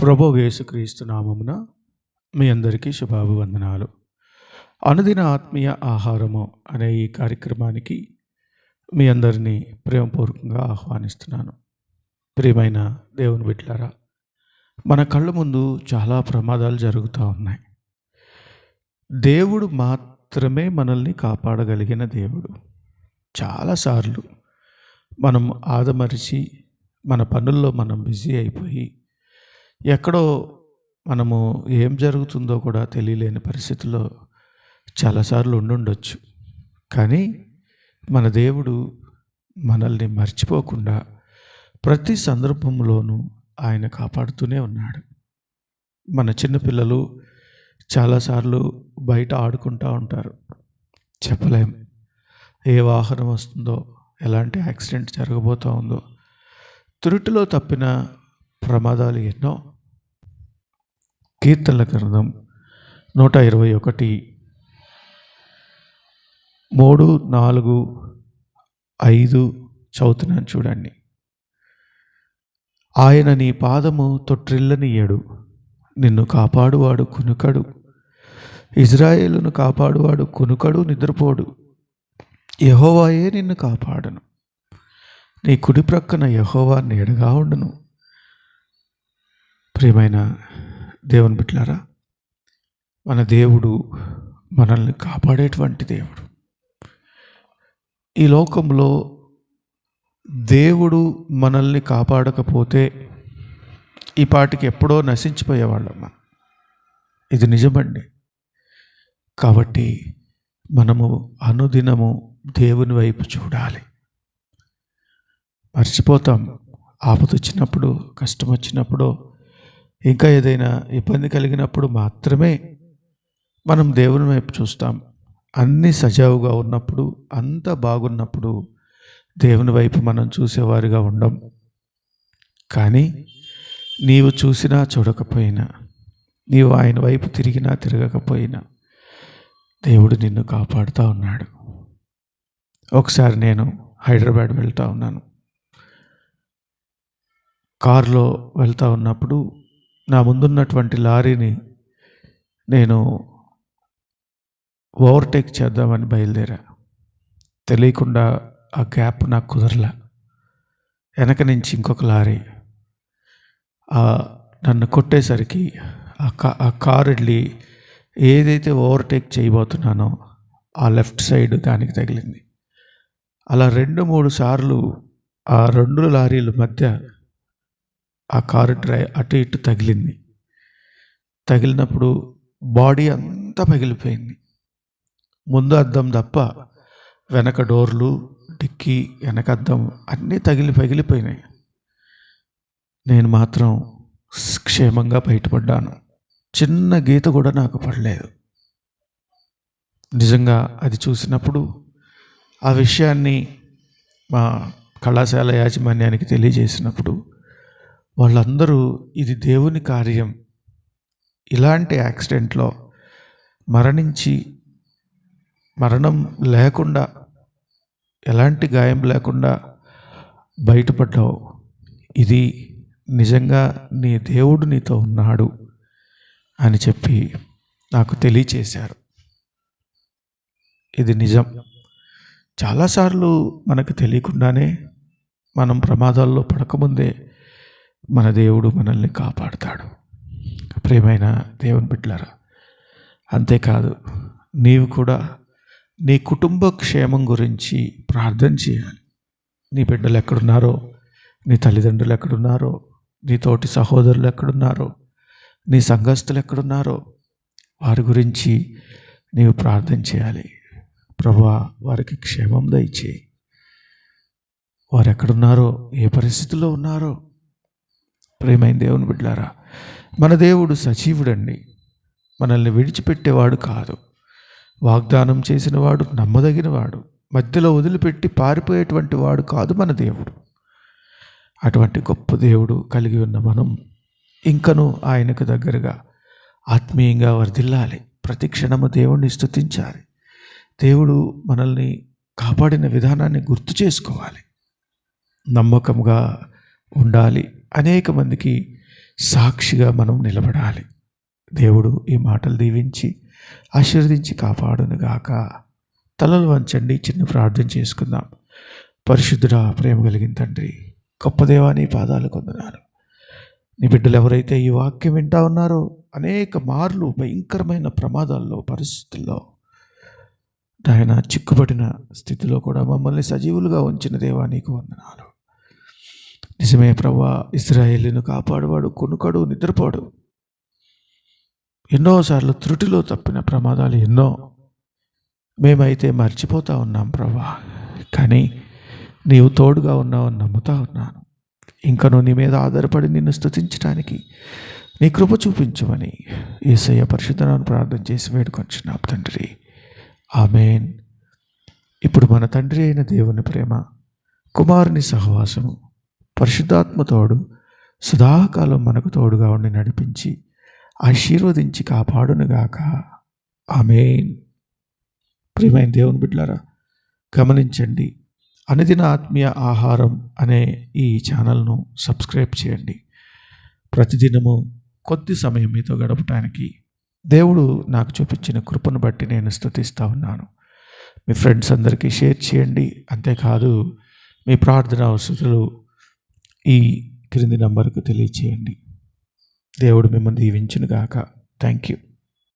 ప్రభువు యేసుక్రీస్తు నామమున మీ అందరికీ శుభాభివందనాలు. అనుదిన ఆత్మీయ ఆహారము అనే ఈ కార్యక్రమానికి మీ అందరినీ ప్రేమపూర్వకంగా ఆహ్వానిస్తున్నాను. ప్రియమైన దేవుని బిడ్డలారా, మన కళ్ళ ముందు చాలా ప్రమాదాలు జరుగుతూ ఉన్నాయి. దేవుడు మాత్రమే మనల్ని కాపాడగలిగిన దేవుడు. చాలాసార్లు మనం ఆదమరిచి మన పనుల్లో మనం బిజీ అయిపోయి ఎక్కడో మనము ఏం జరుగుతుందో కూడా తెలియలేని పరిస్థితుల్లో చాలాసార్లు ఉండుండొచ్చు. కానీ మన దేవుడు మనల్ని మర్చిపోకుండా ప్రతి సందర్భంలోనూ ఆయన కాపాడుతూనే ఉన్నాడు. మన చిన్నపిల్లలు చాలాసార్లు బయట ఆడుకుంటూ ఉంటారు. చెప్పలేం ఏ వాహనం వస్తుందో, ఎలాంటి యాక్సిడెంట్ జరగబోతూ ఉందో. తురుటిలో తప్పిన ప్రమాదాలు ఎన్నో. కీర్తనల గ్రంథం 121 3, 4, 5 చదువుతున్నాను చూడండి. ఆయన నీ పాదము తొట్రిల్లనియ్యడు, నిన్ను కాపాడువాడు కునుకడు. ఇజ్రాయేలును కాపాడువాడు కునుకడు, నిద్రపోడు. యెహోవాయే నిన్ను కాపాడును, నీ కుడి ప్రక్కన యెహోవా నీడగా ఉండును. ప్రియమైన దేవుని బిడ్డలారా, మన దేవుడు మనల్ని కాపాడేటువంటి దేవుడు. ఈ లోకంలో దేవుడు మనల్ని కాపాడకపోతే ఈ పాటికి ఎప్పుడో నశించిపోయేవాళ్ళం మనం. ఇది నిజమండి. కాబట్టి మనము అనుదినము దేవుని వైపు చూడాలి. మర్చిపోతాం. ఆపద వచ్చినప్పుడు, కష్టం వచ్చినప్పుడు, ఇంకా ఏదైనా ఇబ్బంది కలిగినప్పుడు మాత్రమే మనం దేవుని వైపు చూస్తాం. అన్నీ సజావుగా ఉన్నప్పుడు, అంత బాగున్నప్పుడు దేవుని వైపు మనం చూసేవారిగా ఉండం. కానీ నీవు చూసినా చూడకపోయినా, నీవు ఆయన వైపు తిరిగినా తిరగకపోయినా దేవుడు నిన్ను కాపాడుతూ ఉన్నాడు. ఒకసారి నేను హైదరాబాద్ వెళ్తూ ఉన్నాను. కారులో వెళ్తూ ఉన్నప్పుడు నా ముందున్నటువంటి లారీని నేను ఓవర్టేక్ చేద్దామని బయలుదేరా. తెలియకుండా ఆ గ్యాప్ నాకు కుదరలా. వెనక నుంచి ఇంకొక లారీ నన్ను కొట్టేసరికి ఆ కారు వెళ్ళి ఏదైతే ఓవర్టేక్ చేయబోతున్నానో ఆ లెఫ్ట్ సైడ్ దానికి తగిలింది. అలా 2-3 సార్లు ఆ 2 లారీల మధ్య ఆ కారు అటు ఇటు తగిలింది. తగిలినప్పుడు బాడీ అంతా పగిలిపోయింది. ముందు అద్దం తప్ప వెనక డోర్లు, డిక్కీ, వెనక అద్దం అన్నీ పగిలిపోయినాయి. నేను మాత్రం క్షేమంగా బయటపడ్డాను. చిన్న గీత కూడా నాకు పడలేదు. నిజంగా అది చూసినప్పుడు ఆ విషయాన్ని మా కళాశాల యాజమాన్యానికి తెలియజేసినప్పుడు వాళ్ళందరూ ఇది దేవుని కార్యం, ఇలాంటి యాక్సిడెంట్లో మరణం లేకుండా, ఎలాంటి గాయం లేకుండా బయటపడ్డావు, ఇది నిజంగా నీ దేవుడు నీతో ఉన్నాడు అని చెప్పి నాకు తెలియచేశారు. ఇది నిజం. చాలాసార్లు మనకు తెలియకుండానే మనం ప్రమాదాల్లో పడకముందే మన దేవుడు మనల్ని కాపాడుతాడు. ప్రియమైన దేవుని బిడ్డలారా, అంతేకాదు నీవు కూడా నీ కుటుంబ క్షేమం గురించి ప్రార్థన చేయాలి. నీ బిడ్డలు ఎక్కడున్నారో, నీ తల్లిదండ్రులు ఎక్కడున్నారో, నీ తోటి సహోదరులు ఎక్కడున్నారో, నీ సంఘస్థులు ఎక్కడున్నారో వారి గురించి నీవు ప్రార్థన చేయాలి. ప్రభువా, వారికి క్షేమం దయచేయి. వారు ఎక్కడున్నారో, ఏ పరిస్థితుల్లో ఉన్నారో. ప్రియమైన దేవుని బిడ్డలారా, మన దేవుడు సజీవుడండి. మనల్ని విడిచిపెట్టేవాడు కాదు. వాగ్దానం చేసినవాడు నమ్మదగినవాడు. మధ్యలో వదిలిపెట్టి పారిపోయేటువంటి వాడు కాదు మన దేవుడు. అటువంటి గొప్ప దేవుడు కలిగి ఉన్న మనం ఇంకనూ ఆయనకు దగ్గరగా ఆత్మీయంగా వర్ధిల్లాలి. ప్రతి క్షణము దేవుణ్ణి స్తుతించాలి. దేవుడు మనల్ని కాపాడిన విధానాన్ని గుర్తు చేసుకోవాలి. నమ్మకంగా ఉండాలి. అనేక మందికి సాక్షిగా మనం నిలబడాలి. దేవుడు ఈ మాటలు దీవించి ఆశీర్వదించి కాపాడునుగాక. తలలు వంచండి, చిన్న ప్రార్థన చేసుకుందాం. పరిశుద్ధుడా, ప్రేమ కలిగిన తండ్రి, గొప్ప దేవా, నీ పాదాలు కొందనాలు. నీ బిడ్డలు ఎవరైతే ఈ వాక్యం వింటా ఉన్నారో అనేక మార్లు భయంకరమైన ప్రమాదాల్లో, పరిస్థితుల్లో ఆయన చిక్కుబడిన స్థితిలో కూడా మమ్మల్ని సజీవులుగా ఉంచిన దేవా, నీకు వందనాలు. నిజమే ప్రభువా, ఇశ్రాయేలును కాపాడువాడు కొనుకడు, నిద్రపోడు. ఎన్నోసార్లు త్రుటిలో తప్పిన ప్రమాదాలు ఎన్నో మేమైతే మర్చిపోతూ ఉన్నాం ప్రభువా. కానీ నీవు తోడుగా ఉన్నావని నమ్ముతా ఉన్నాను. ఇంకను నీ మీద ఆధారపడి నిన్ను స్తుతించడానికి నీ కృప చూపించమని యేసయ్య పరిశుద్ధనామమున ప్రార్థన చేసి వేడుకొంచున్నాం తండ్రి. ఆమేన్. ఇప్పుడు మన తండ్రి అయిన దేవుని ప్రేమ, కుమారుని సహవాసము, పరిశుద్ధాత్మ తోడు సదాకాలం మనకు తోడుగా ఉండి నడిపించి ఆశీర్వదించి కాపాడునుగాక. ఆమేన్. ప్రియమైన దేవుని బిడ్డలారా, గమనించండి, అనుదిన ఆత్మీయ ఆహారం అనే ఈ ఛానల్ను సబ్స్క్రైబ్ చేయండి. ప్రతిదినము కొద్ది సమయం మీతో గడపటానికి దేవుడు నాకు చూపించిన కృపను బట్టి నేను స్తుతిస్తూ ఉన్నాను. మీ ఫ్రెండ్స్ అందరికీ షేర్ చేయండి. అంతేకాదు, మీ ప్రార్థన అవసరాలు ఈ క్రింది నంబర్కు తెలియచేయండి. దేవుడు మిమ్మల్ని దీవించునుగాక. Thank you.